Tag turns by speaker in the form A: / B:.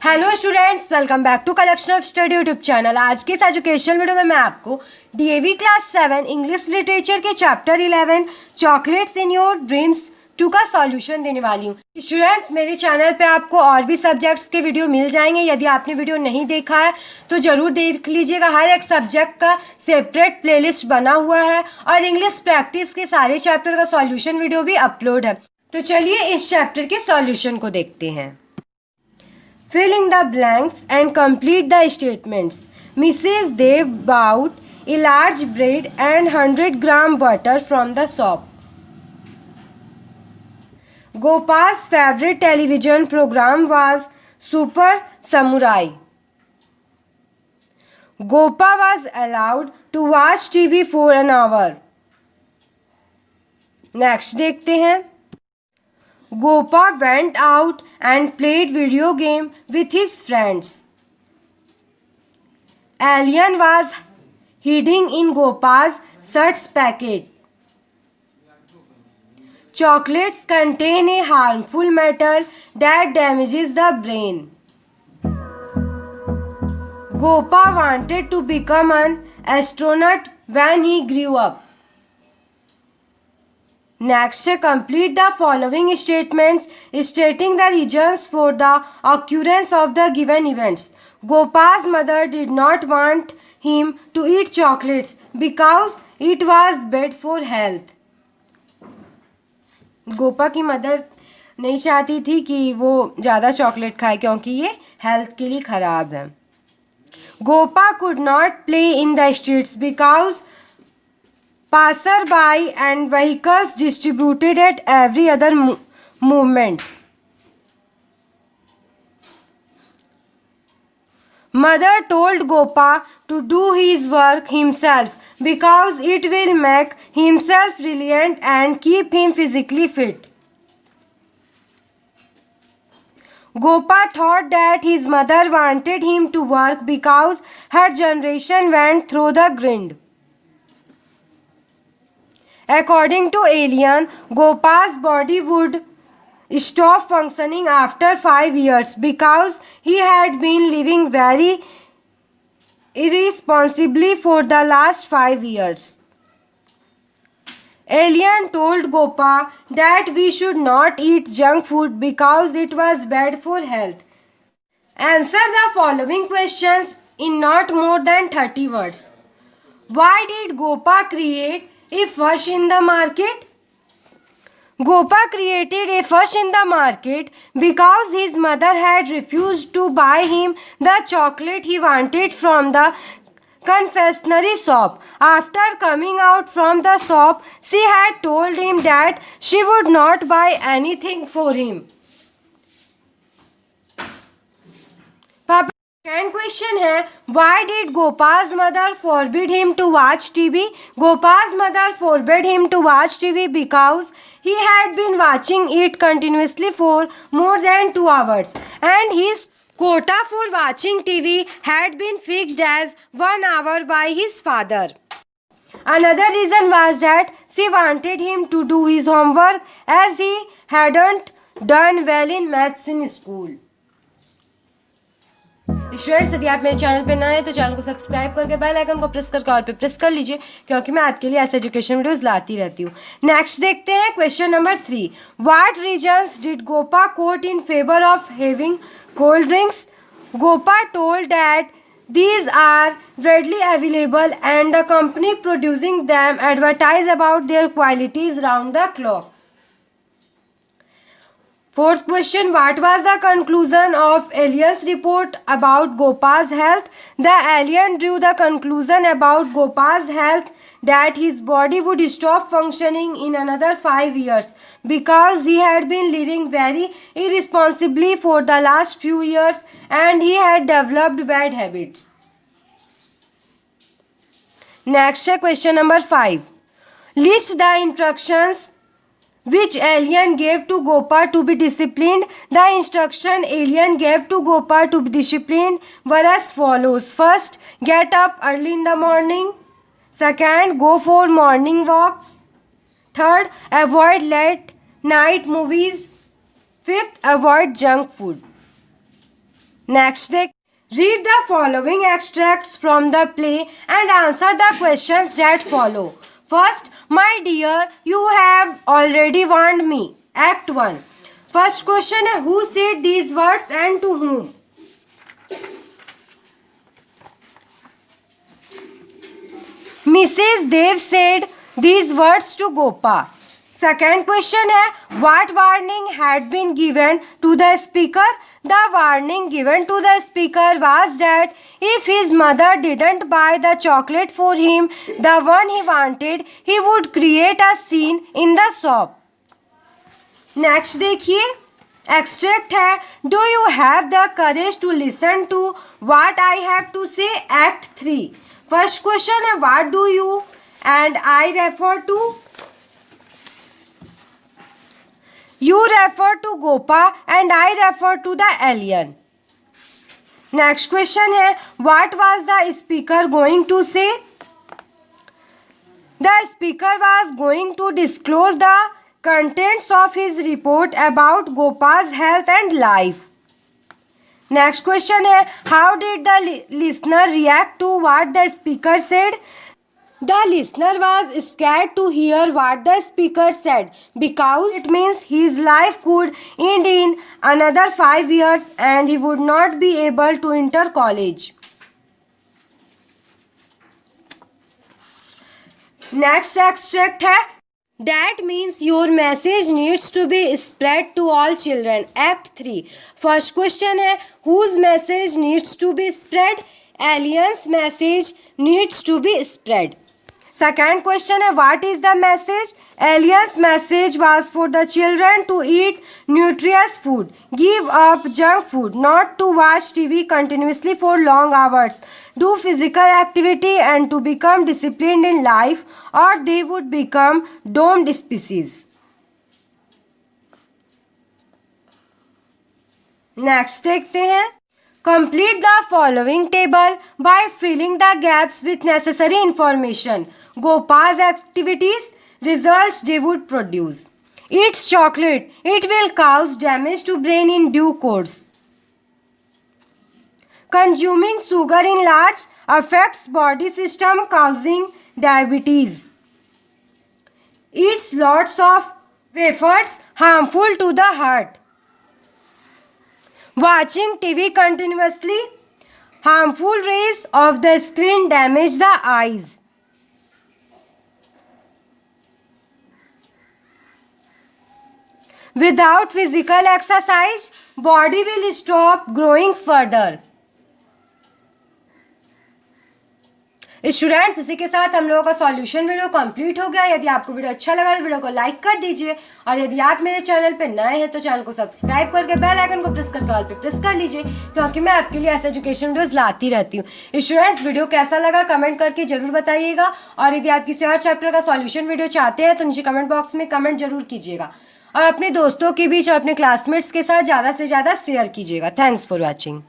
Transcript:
A: Hello students, welcome back to collection of study YouTube channel. आज के इस education video में मैं आपको डीएवी क्लास 7 इंग्लिश लिटरेचर के chapter 11 chocolates in your dreams 2 का सॉल्यूशन देने वाली हूँ। स्टूडेंट्स, मेरे चैनल पे आपको और भी सब्जेक्ट्स के वीडियो मिल जाएंगे। यदि आपने वीडियो नहीं देखा है तो ज़रूर देख लीजिएगा। हर एक सब्जेक्ट का सेपरेट प्लेलिस्ट बना हुआ है और इंग्लिश प्रैक्टिस के सारे चैप्टर का सॉल्यूशन वीडियो भी अपलोड है। तो चलिए इस चैप्टर के सॉल्यूशन को देखते हैं। Fill in the blanks and complete the statements. Mrs. Dev bought a large bread and 100-gram butter from the shop. Gopal's favorite television program was Super Samurai. Gopa was allowed to watch TV for an hour. Next देखते हैं। Gopa went out and played video game with his friends. Alien was hiding in Gopa's shirts packet. Chocolates contain a harmful metal that damages the brain. Gopa wanted to become an astronaut when he grew up. Next, complete the following statements stating the reasons for the occurrence of the given events. Gopal's mother did not want him to eat chocolates because it was bad for health. Gopa की mother नहीं चाहती थी कि वो ज़्यादा chocolate खाए क्योंकि ये हेल्थ के लिए ख़राब है। Gopa could not play in the streets because passerby and vehicles distributed at every other movement. Mother told Gopa to do his work himself because it will make him self-reliant and keep him physically fit. Gopa thought that his mother wanted him to work because her generation went through the grind. According to Alien, Gopa's body would stop functioning after 5 years because he had been living very irresponsibly for the last 5 years. Alien told Gopa that we should not eat junk food because it was bad for health. Answer the following questions in not more than 30 words. Why did Gopa create a fuss in the market? Gopa created a fuss in the market because his mother had refused to buy him the chocolate he wanted from the confectionery shop. After coming out from the shop, she had told him that she would not buy anything for him. Second question है, why did Gopal's mother forbid him to watch TV? Gopal's mother forbid him to watch TV because he had been watching it continuously for more than 2 hours and his quota for watching TV had been fixed as 1 hour by his father. Another reason was that she wanted him to do his homework as he hadn't done well in maths in school. Students, यदि आप मेरे channel पे नए हैं तो channel को subscribe करके bell icon को प्रेस करके ऑल पे प्रेस कर लीजिए क्योंकि मैं आपके लिए ऐसे एजुकेशन वीडियोस लाती रहती हूँ। नेक्स्ट देखते हैं question number 3। What reasons did Gopa quote in favour of having cold drinks? Gopa told that these are readily available and the company producing them advertise about their qualities round the clock. Fourth question, what was the conclusion of Alien's report about Gopa's health? The alien drew the conclusion about Gopa's health that his body would stop functioning in another 5 years because he had been living very irresponsibly for the last few years and he had developed bad habits. Next question number 5. List the instructions which Alien gave to Gopa to be disciplined. The instruction Alien gave to Gopa to be disciplined were as follows. First, get up early in the morning. Second, go for morning walks. Third, avoid late night movies. Fifth, avoid junk food. Next देख, read the following extracts from the play and answer the questions that follow. First, my dear you have already warned me. Act 1। First question है, who said these words and to whom? Mrs. Dev said these words to Gopa. Second question है, what warning had been given to the speaker? The warning given to the speaker was that if his mother didn't buy the chocolate for him, the one he wanted, he would create a scene in the shop. Next देखिए, extract है, do you have the courage to listen to what I have to say. Act 3। First question है, what do you and I refer to? You refer to Gopa and I refer to the alien. Next question है, what was the speaker going to say? The speaker was going to disclose the contents of his report about Gopa's health and life. Next question है, how did the listener react to what the speaker said? The listener was scared to hear what the speaker said because it means his life could end in another 5 years and he would not be able to enter college. Next extract है, that means your message needs to be spread to all children. Act 3. First question है, whose message needs to be spread? Alien's message needs to be spread. Second question है, what is the message? Alien's message was for the children to eat nutritious food, give up junk food, not to watch TV continuously for long hours, do physical activity and to become disciplined in life or they would become doomed species. Next देखते हैं, complete the following table by filling the gaps with necessary information. Gopa's activities, results they would produce. Eats chocolate, it will cause damage to brain in due course. Consuming sugar in large affects body system causing diabetes. Eats lots of wafers, harmful to the heart. Watching TV continuously, harmful rays of the screen damage the eyes. Without physical exercise, body will stop growing further. Students, इसी के साथ हम लोगों का solution video complete हो गया। यदि आपको वीडियो अच्छा लगा तो वीडियो को लाइक कर दीजिए और यदि आप मेरे चैनल पे नए हैं तो चैनल को सब्सक्राइब करके बेल आइकन को प्रेस करके ऑल पे प्रेस कर लीजिए, क्योंकि मैं आपके लिए ऐसे एजुकेशन वीडियोस लाती रहती हूँ। स्टूडेंट्स, वीडियो कैसा लगा कमेंट करके जरूर बताइएगा और यदि आप किसी और चैप्टर का सॉल्यूशन वीडियो चाहते हैं तो नीचे कमेंट बॉक्स में कमेंट जरूर कीजिएगा और अपने दोस्तों के बीच और अपने क्लासमेट्स के साथ ज़्यादा से ज़्यादा शेयर कीजिएगा। Thanks for watching.